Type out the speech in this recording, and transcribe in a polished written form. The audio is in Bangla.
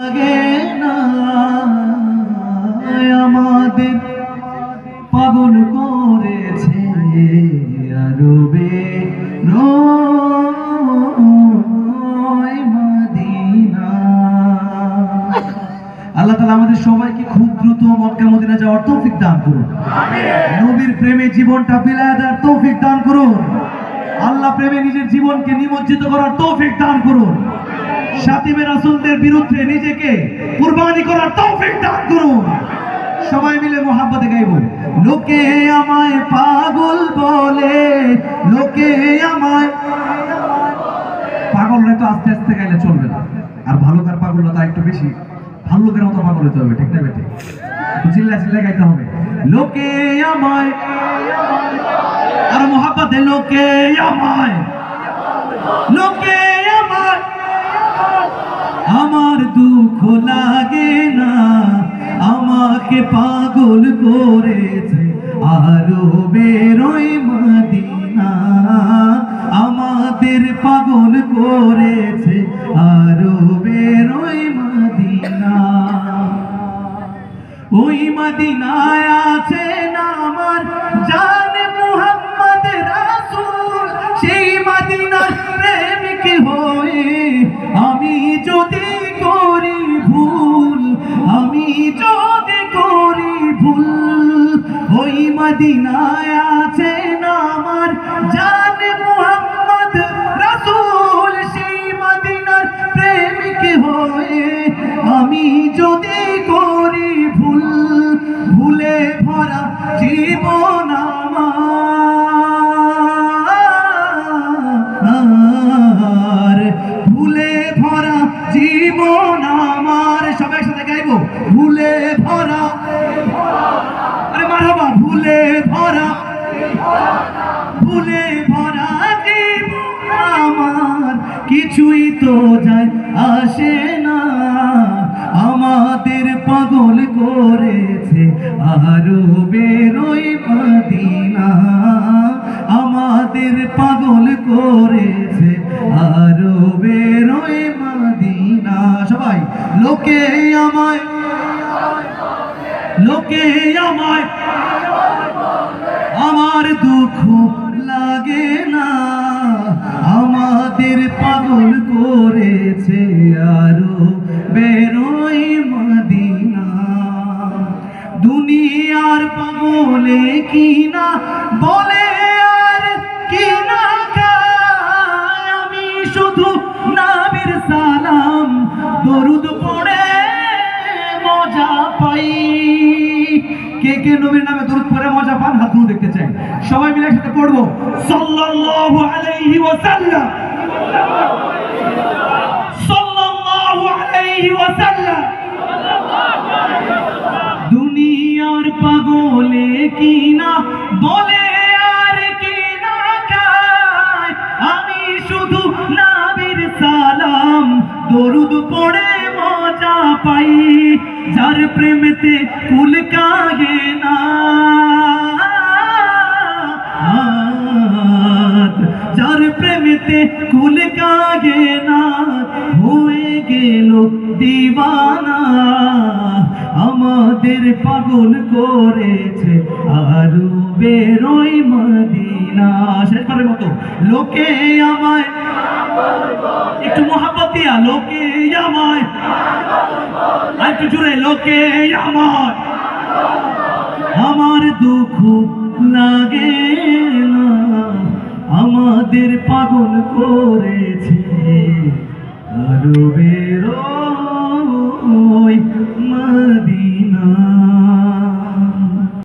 লাগে না আমাদের পাগল করেছে আরবে রয় মদিনা। আল্লাহ তাআলা আমাদের সবাইকে খুব দ্রুত মক্কা মদিনা যাওয়ার তৌফিক দান করুন। নবীর প্রেমে জীবনটা বিলায় দেওয়ার তৌফিক দান করুন। আল্লাহ প্রেমে নিজের জীবনকে নিমজ্জিত করার তৌফিক দান করুন। শাতিবে রাসূলদের বিরুদ্ধে নিজেকে কুরবানি করার তৌফিক দান করুন। সবাই মিলে মোহাব্বতে গাইব। লোকে আমায় পাগল বলে, লোকে আমায় পাগল নয় তো আস্তে আস্তে গাইলে চলবে না। আর ভালো কার পাগল না, তা একটু বেশি ভালো লোকের মতো পাগল হতে হবে, ঠিক না বেটে? চিল্লা চিল্লা গাইতে হবে। লোকে আমায়, আর মোহাব্বতে লোকে আমায়, লোকে আমায়, আমার দুঃখ লাগে না আমাকে পাগল করেছে আরো বেরোই মদিনা। আমাদের পাগল করেছে আরো বেরোই মদিনা। ওই মদিনায় আছেন আমার জান মুহাম্মদ রাসূল। সেই মদিনার প্রেমিক হয়ে আমি যদি করি ভুল, আমি যদি করি ভুল, ওই মদিনায় আছেন আমার জান মুহাম্মদ রাসূল। সেই মদিনার প্রেমিক হয়ে আমি যদি করি ভুল, ভুলে ভরা জীবন আমার, ভুলে ভরা জীবন আমার। সবাই সাথে গাইব। ভুলে ভরা, আরে মারহাবা, ভুলে ভরা, ভুলে ভরা জীবন আমার। কিছুই তো যায় আসে না আমাদের পাগল করেছে আরো বেরোই মদিনা। আমাদের পাগল করেছে আরো বেরোই মদিনা। সবাই লোকে আমায়, লোকে আমায়, আমার দুঃখ লাগে না আমাদের পাগল করেছে আরো বেরোই মদিনা। দুনিয়ার পাগলে কিনা বলে আর কিনা গায়, আমি শুধু নবীর সালাম দরুদ পড়ে মজা পাই। কে কে নবীর নামে দরুদ পড়ে মজা পান? হাত তুলে দেখতে চাই। সবাই মিলে একসাথে পড়বো সাল্লাল্লাহু আলাইহি ওয়াসাল্লাম, সাল্লাল্লাহু আলাইহি ওয়াসাল্লাম। দুনিয়ার পাগলে কিনা বলে আর কিনা গায়, আমি শুধু নবীর সালাম দরুদ পড়ে মজা পাই। যার প্রেমেতে কুল কাগে না, যার প্রেমেতে কুল কাগে না, হয়ে গেল দিওয়ানা। আমাদের পাগল করেছে আরো বেরোই মদিনা। শেষবারের মতো লোকে আমায়, একটু মোহাব্বত দিয়া, লোকে আমায়, আর একটু জোরে, লোকে আমায়, আমার দুঃখ লাগে না আমাদের পাগল করেছে আরো বেরোই।